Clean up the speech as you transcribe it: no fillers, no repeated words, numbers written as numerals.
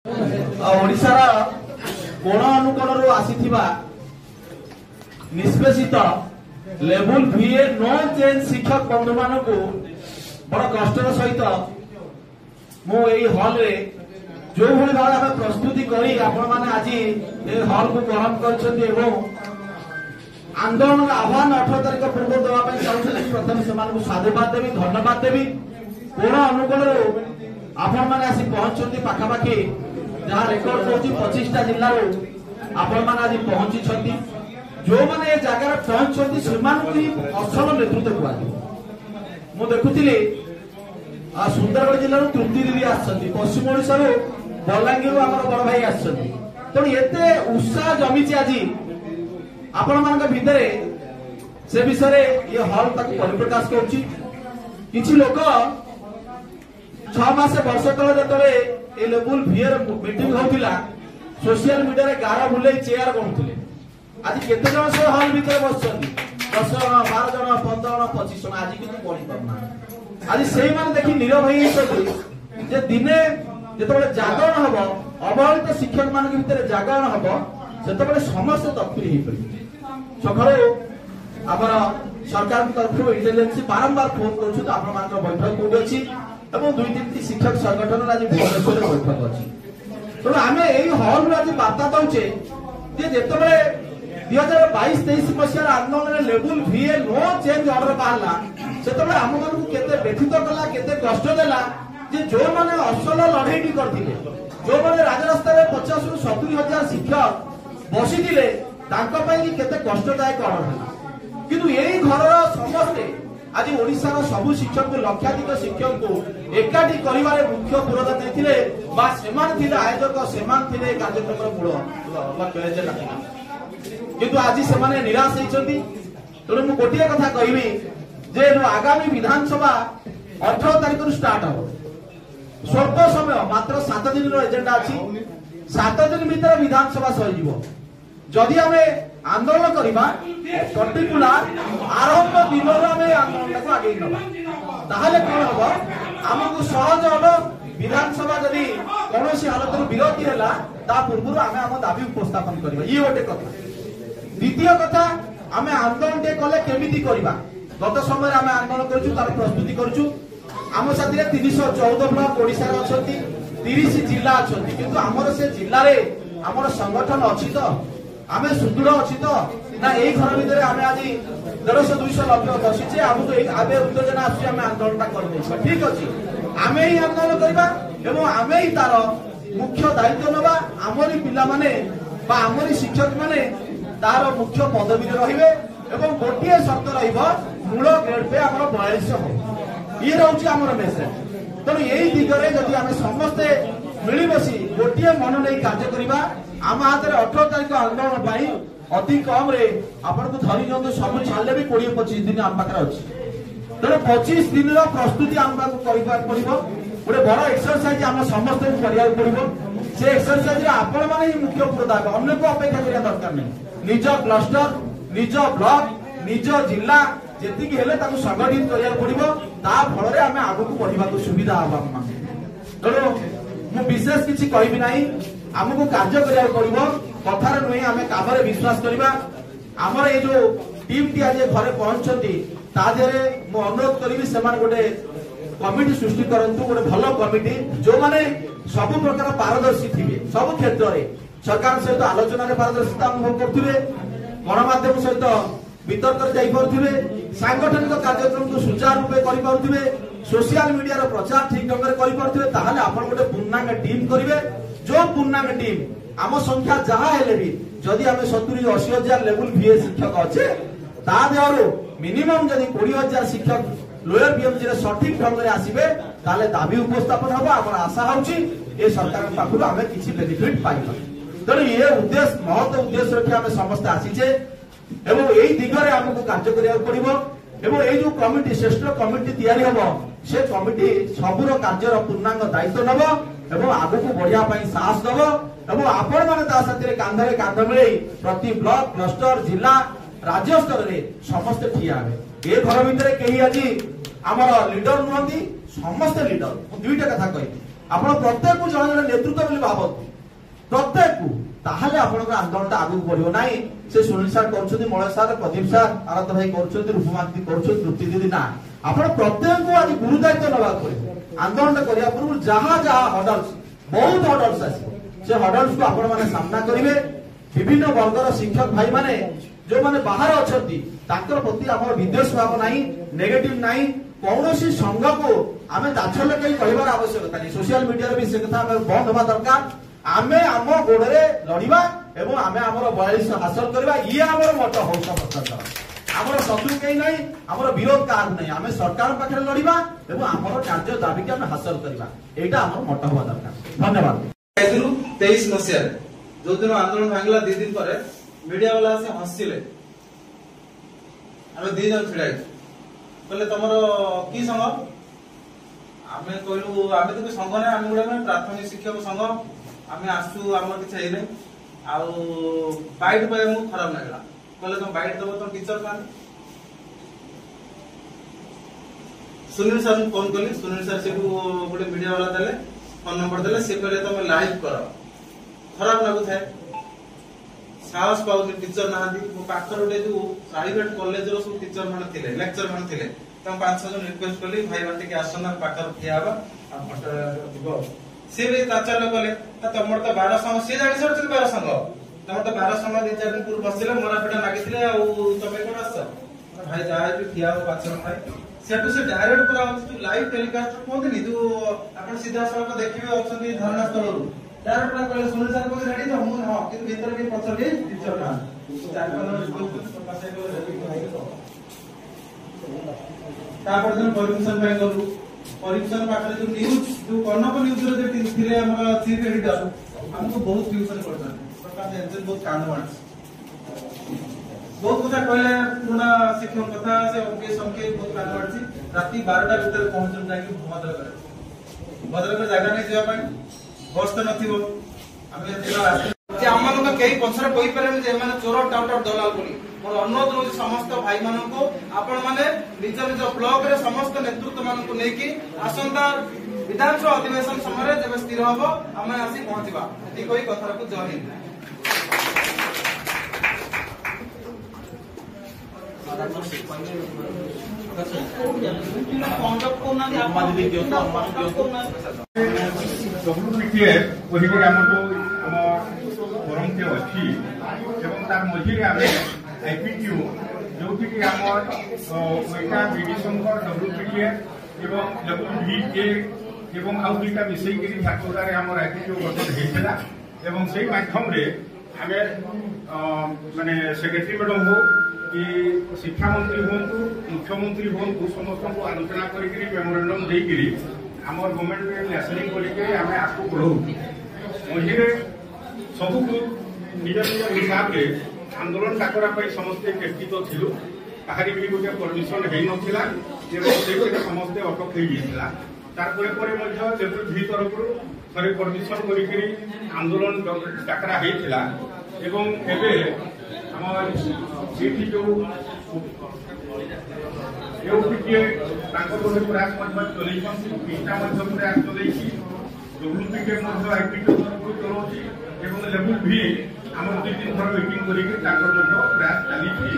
ओडिशार कोण अनुकोण आसीथिबा निष्पेषित level VA no change शिक्षक बंधु मानकु बड़ कष्टर सहित मो एई हॉल रे जो भली भाव आम प्रस्तुति करी आपण माने आज ए हॉल को ग्रहण करछन्ती एवं आंदोलन आह्वान 18 तारिख पूर्व देवा पई चाहूछन्ती। प्रथम समान को साधुवाद देवी धन्यवाद देवी। कोण अनुकोण आपण माने आसी पहुंचछन्ती पाखापाखी जहाँ रेकर्ड होची 25टा जिल्ला रो आपण माने आज पहुंची छन्ती। जो माने ए जगह पहुंचछन्ती समान को असल नेतृत्व कुआ मु देखुथिली सुंदरगढ़ जिल्ला रो तृप्ति दीदी आछन्ती। पश्चिम ओडिसा रो बलांगीर हमर बड़ भाई आछन्ती। तो एते उत्साह जमीची आज आपण मानक भितरे से विषय ये हॉल तक परिप्रकाश करूची। किछि लोक 6 मास वर्ष तले जतले ए लेवल VA मीटिंग होतिला सोशल मीडिया रे गारा बुले चेयर गणुथिले। आज केते जण से हॉल भितरे बसछन्ती 10 जण 12 जण 15 जण 25 जण आज किछु पढि परना। आज सेही मान देखि नीरव होई छथि जे दिने जेतबेले जागरण हबो अवहेलित शिक्षक मान भितरे जागरण हबो सेतबेले समस्त तत्पर हेई पड़ि सकाळे आमर सरकार तरफ इंटेलिजेंस बारंबार फोन करू तो आपण मान बैठक कोड अछि एवं 2-3 शिक्षक संगठन आज भुवनेश्वर बैठक अछि। तो आमे एई हॉल रे आज वार्ता दउचे जे जेतबेले 2022-23 मसिया आंदोलन level VA no change order बाहला सेतबेले हम को केते व्यथित कला केते कष्ट देला जे जो माने असल लढेईटी करथिले जो माने राजरास्ता रे 50 रु 70 हजार शिक्षक बसिथिले तांका पई कि केते कष्टदायक ऑर्डर किंतु एई घरर समस्ते आज ओडिसा सबु शिक्षक को लक्षाधिक शिक्षक को एकाठी करिवारे मुख्य पुरोधा देथिले बा सेमान थिले आयोजक सेमान थिले कार्यक्रम मूल लक्ष्य जे लागिला किंतु आज सेमाने निराश हेचंती। तो मु गोटिया कथा कहिबी जे आगामी विधानसभा 18 तारिख रु स्टार्ट हो स्वल्प समय मात्र 7 दिन रो एजेंडा अछि। 7 दिन भीतर विधानसभा सही जीवो जदि हमें आंदोलन करबा पर्टिकुलर आरंभ दिन में आंदोलन को आगे नबा ताहले कोन हबो हमकु सहज हबो विधानसभा जदि कोनोसी हालत रो विरोधी हैला ता पूर्व आमे हम दाबी उपस्थापन करबा ई ओटे कथा। द्वितीय कथा आमे आंदोलन ते कले केमिति करबा गत समय आमे आंदोलन करछु तार प्रस्तुति करछु। आम साथी 314 ब्लॉक ओडिसा रे अछंती 30 जिल्ला अछंती किंतु हमर से जिल्ला रे हमर संगठन अछि तो आमे सुदृढ़ अछि तो ना एई घर भितरे आमे आज 150-200 लोक बसिछे हमको एक आबे उत्तेजना आसी आमे आंदोलनटा करबो ठीक अछि। आमे ही आंदोलन करबा एवं आमे ही तार मुख्य दायित्व नबा हमरी पिला माने बा हमरी शिक्षक माने तार मुख्य पदवी रे रहिबे एवं गोटिए शर्त रहिबो मूल ग्रेड पे हमर 42 हो ये रहउची हमर मेसेज। तो एई दिगरे जदि आमे समस्त मिली बसी गोटिए मन नै कार्य करिबा आम हाथ में 18 तारिख आंदोलन पाई अति कम रे आपण को धरी जंतु सब छाले भी 20-25 दिन आम पाखरे अछि। तेरे 25 दिन रो प्रस्तुति आम पाखु करिबार पड़िबो गोटे बड़ एक्सरसाइज आम समस्त को करिया पड़िबो। से एक्सरसाइज रे आपण माने ही मुख्य प्रदान अन्य को अपेक्षा करिया दरकार नै निज क्लस्टर निज ब्लॉक निज जिला जेति कि हेले ताकु संगठित करिया पड़िबो ता फल रे आमे आगु को बढ़िबा को सुविधा आबा माने। तो मु विशेष किछि कहिबि नाही हमको कार्य करिया पड़िबो कथार नुई आमे कामरे विश्वास करिबा। हमर ए जो टीम टी आज घरे पहुंचंती ता देरे मु अनुरोध करबी समान गोटे कमिटी सृष्टि करंतु गोटे भलो कमिटी जो माने सब प्रकार पारदर्शी थिबे सब क्षेत्र रे सरकार सहित आलोचना रे पारदर्शिता अनुभव करथिबे गणमाध्यम सहित वितर्क जाई परथिबे सांगठनिक कार्यक्रम को सुचारू रूपे करि परथिबे सोशल मीडिया रो प्रचार ठीक ढंग रे करि परथिबे ताहाले आपण गोटे पूर्णांग टीम करिवे जो पूर्णांग टीम आम संख्या जहाँ हेले भी जदि आम 70-80 हजार लेवल VA शिक्षक अच्छे ता देहरु मिनिमम जदि 20 हजार शिक्षक लोअर PMG रे सठिक ढंग रे आसीबे ताले दाबी उपस्थापन हबो। आपण आशा होउची ए सरकार पाखरु आमे किछि बेनिफिट पाइबा। तने ये उद्देश्य महत्व उद्देश्य रखि आमे समस्त आसीचे एवं एई दिगरे हमकु कार्य करिया पड़िबो एवं एई जो कमिटी श्रेष्ठ कमिटी तयारी हबो से कमिटी सबुर कार्यर पूर्णांग दायित्व नबो एवं आगु को बढ़िया पई साहस दबो एवं आपण माने ता साथी कांधरे कांध मिले प्रति ब्लॉक क्लस्टर जिला राज्य स्तर रे समस्त ठिया हे ए घर भितरे केही आजी हमर लीडर नुहंती समस्त लीडर दुईटा कथा कहि ଆପଣ ପ୍ରତ୍ୟେକକୁ ଜଣେ ଜଣେ ନେତୃତ୍ୱ ବୋଲି ଭାବନ୍ତି ପ୍ରତ୍ୟେକକୁ, ତାହେଲେ ଆପଣଙ୍କର ଆନ୍ଦୋଳନଟା ଆଗକୁ ବଢିବ ନାହିଁ। ସେ ସୁନିଲ ସାର୍ କରୁଛନ୍ତି, ମଳୟ ସାର୍, ପ୍ରଦୀପ ସାର୍, ଆନନ୍ଦ ଭାଇ କରୁଛନ୍ତି, ରୂପମାନ୍ତି କରୁଛନ୍ତି, ତୃପ୍ତି ଦିଦି ନା, ଆପଣ ପ୍ରତ୍ୟେକଙ୍କୁ ଆଜି ଗୁରୁ ଦାୟିତ୍ୱ ନେବାକୁ ପଡିବ। ଆନ୍ଦୋଳନଟା କରିବା ପୂର୍ବରୁ ଯାହା ଯାହା ହଡଲ୍ସ, ବହୁତ ହଡଲ୍ସ ଆସିବ, ସେ ହଡଲ୍ସକୁ ଆପଣ ମାନେ ସାମ୍ନା କରିବେ। ବିଭିନ୍ନ ବର୍ଗର ଶିକ୍ଷକ ଭାଇ ମାନେ ଯୋଉମାନେ ବାହାରେ ଅଛନ୍ତି ତାଙ୍କର ପ୍ରତି ଆମର ବିଦ୍ୱେଷ ଭାବ ନାହିଁ, ନେଗେଟିଭ ନାହିଁ। କୌଣସି ସଂଘକୁ ଆମେ ତାଚ୍ଛଲ୍ୟ କରି କହିବାର ଆବଶ୍ୟକତା ନାହିଁ। ସୋସିଆଲ ମିଡିଆରେ ବି ସେ କଥା ବନ୍ଦ ହେବା ଦରକାର। ଆମେ ଆମ ଗୋଡରେ ଲଢିବା ଏବଂ ଆମେ ଆମର 42 ହାସଲ କରିବା, ଇଏ ଆମର ମତ ହଉ ସମସ୍ତଙ୍କର। ଆମର ଶତ୍ରୁ କେହି ନାହିଁ, ଆମର ବିରୋଧ କାହାକୁ ନାହିଁ। ଆମେ ସରକାର ପାଖରେ ଲଢିବା ଏବଂ ଆମର କାର୍ଯ୍ୟ ଦାବିକି ଆମେ ହାସଲ କରିବା, ଏଇଟା ଆମର ମତ ହବା ଦରକାର। ଧନ୍ୟବାଦ। 23 ମସିହାରେ ଯୋଉଦିନ ଆନ୍ଦୋଳନ ଭାଙ୍ଗିଲା 2 ଦିନ ପରେ ମିଡିଆ ବାଲା ଆସି ହସିଲେ। ଆମେ 2 ଜଣ ଛିଡା ହେଇଛୁ, କହିଲେ ତମର କି ସଂଘ? ଆମେ କହିଲୁ ଆମେ ତ ସଂଘ ନାହିଁ, ଆମେ ଗୋଟେ ପ୍ରାଥମିକ ଶିକ୍ଷକ ସଂଘ, ଆମେ ଆସୁ, ଆମର କିଛି ହେଇନି। ଆଉ ବାଇଟ୍ ପାଇ ଆମକୁ ଖରାପ ଲାଗିଲା। କହିଲେ ତମ ବାଇଟ୍ ଦବ ତମ ଟିଚର ମାନେ। ସୁନିଲ ସାର୍ ଫୋନ କଲି, ସୁନିଲ ସାର୍ ସେଠୁ ଗୋଟେ ମିଡିଆ ବାଲା ଦେଲେ, ଫୋନ ନମ୍ବର ଦେଲେ। ସେ କହିଲେ ତମେ ଲାଇଭ କର। ଖରାପ ଲାଗୁଥାଏ, ସାହସ ପାଉନି, ଟିଚର ନାହାନ୍ତି। ମୋ ପାଖରେ ଗୋଟେ ଯୋଉ ପ୍ରାଇଭେଟ କଲେଜର ସବୁ ଟିଚର ମାନେ ଥିଲେ, ଲେକ୍ଚର ମାନେ ଥିଲେ, ତାଙ୍କୁ 5-6 ଜଣ ରିକ୍ୱେଷ୍ଟ କଲି, ଭାଇ ମାନେ ଟିକେ ଆସନ ପାଖରେ ଠିଆ ହବା, ଆଉ ଫଟୋ ଯିବ। ସିଏ ବି ତାଚାଲ୍ୟ କଲେ, ତମର ତ 12 ସଂଘ, ସିଏ ଜାଣି ସାରିଛନ୍ତି 12 ସଂଘ, ତମର ତ 12 ସଂଘ 2-4 ଦିନ ପୂର୍ବରୁ ବସିଲେ, ମରା ପିଟା ଲାଗିଥିଲେ, ଆଉ ତମେ କଣ ଆସ? ଭାଇ ଯାହା ବି ଠିଆ ହବ 5 ଜଣ ଭାଇ। ସେଠୁ ସେ ଡାଇରେକ୍ଟ ପୁରା ଲାଇଭ ଟେଲିକାଷ୍ଟ କୁହନ୍ତିନି, ଯୋଉ ଆପଣ ସିଧାସଳଖ ଦେଖିବେ ଅଛନ୍ତି ଧାରଣା ସ୍ଥଳରୁ, ଡାଇରେକ୍ଟ ପୁରା କହିଲେ ସୁନିଲ ସାର୍ କହୁଛନ୍ତି ରେଡି ତ? ମୁଁ ହଁ, କିନ୍ତୁ ଭିତରେ ବି ପଛରେ ଟିଚର ନାହାନ୍ତି। ତାପରେ ଦିନ ପରିମିଶନ ପାଇଁ ଗଲୁ। ପରିମିଶନ ପାଖରେ ଯୋଉ ନ୍ୟୁଜ, ଯୋଉ କନକ ନ୍ୟୁଜରେ ଯେ ଥିଲେ ଆମର ଚିଫ ଏଡିଟର, ଆମକୁ ବହୁତ ଟ୍ୟୁସନ କରୁଛନ୍ତି। ବହୁତ କାଣ୍ଡ ମାଣିଛି, ବହୁତ କଥା କହିଲେ, ପୁରୁଣା ଶିକ୍ଷକ କଥା, ସେ ଅଙ୍କେଶ ବହୁତ କାଣ୍ଡ ମାଣିଛି। ରାତି 12ଟା ଭିତରେ ପହଞ୍ଚୁ ଯାଇକି ଭଦ୍ରକରେ। ଭଦ୍ରକରେ ଜାଗା ନେଇ ଯିବା ପାଇଁ ବସ୍ ତ ନଥିବ। ଆମେ ଆମମାନଙ୍କ କେହି ପଛରେ କହିପାରିବେନି ଯେ ଏମାନେ ଚୋର, ଟାଉଟର, ଦଲାଲ ବୋଲି। ମୋର ଅନୁରୋଧ ରହୁଛି ସମସ୍ତ ଭାଇ ମାନଙ୍କୁ, ଆପଣ ମାନେ ନିଜ ନିଜ ବ୍ଲକ ରେ ସମସ୍ତ ନେତୃତ୍ୱ ମାନଙ୍କୁ ନେଇକି ଆସନ୍ତା ବିଧାନସଭା ଅଧିବେଶନ ସମୟରେ ଯେବେ ସ୍ଥିର ହବ ଆମେ ଆସି ପହଞ୍ଚିବା। ଏତିକି କହି କଥାକୁ ଜୟ ହିନ୍ଦ। ଫୋରମଟେ ଅଛି ଏବଂ ତାର ମଝିରେ ଆମେ ଆଇପିଟିୟୁ ଯୋଉଠିକି ଆମର ବିଡି ସଂଘ, WPTF ଏବଂ WVA ଏବଂ ଆଉ 2ଟା ମିଶେଇକିରି ଝାରସୁଗୁଡ଼ାରେ ଆମର ଆଇପିଟିୟୁ ଗଠନ ହେଇଥିଲା। ଏବଂ ସେଇ ମାଧ୍ୟମରେ ଆମେ ମାନେ ସେକ୍ରେଟାରୀ ମ୍ୟାଡମ ହଉ କି ଶିକ୍ଷାମନ୍ତ୍ରୀ ହୁଅନ୍ତୁ, ମୁଖ୍ୟମନ୍ତ୍ରୀ ହୁଅନ୍ତୁ, ସମସ୍ତଙ୍କୁ ଆଲୋଚନା କରିକିରି ମେମୋରାଣ୍ଡମ ଦେଇକିରି ଆମର ଗଭର୍ଣ୍ଣମେଣ୍ଟରେ ନ୍ୟାସନାଲିଂ କରିକି ଆମେ ଆଗକୁ ବଢ଼ଉ। ମଝିରେ ସବୁକୁ ନିଜ ନିଜ ହିସାବରେ ଆନ୍ଦୋଳନ ଡାକରା ପାଇଁ ସମସ୍ତେ ଚେଷ୍ଟିତ ଥିଲୁ। କାହାରି ବି ଗୋଟେ ପରମିଶନ ହେଇନଥିଲା ଏବଂ ସେଇଥିରେ ସମସ୍ତେ ଅଟକ ହେଇଯାଇଥିଲା। ତାପରେ ପରେ ମଧ୍ୟ WV ତରଫରୁ ଥରେ ପରମିଶନ କରିକିରି ଆନ୍ଦୋଳନ ଡାକରା ହେଇଥିଲା। ଏବଂ ଏବେ ଆମର ସେଇଠି ଯୋଉ ଟିକେ ତାଙ୍କର ଗୋଟେ ପ୍ରୟାସ ମଧ୍ୟ ଚଲେଇଛନ୍ତି, ପିଟା ମଧ୍ୟ ପ୍ରୟାସ ଚଲେଇଛି, WPTF ମଧ୍ୟ ଆଇପିଟିୟୁ ତରଫରୁ ଚଳାଉଛି ଏବଂ ଲେବୁଲ ଭି ଆମର 2-3 ଥର ମିଟିଂ କରିକି ତାଙ୍କର ମଧ୍ୟ ପ୍ରୟାସ ଚାଲିଛି।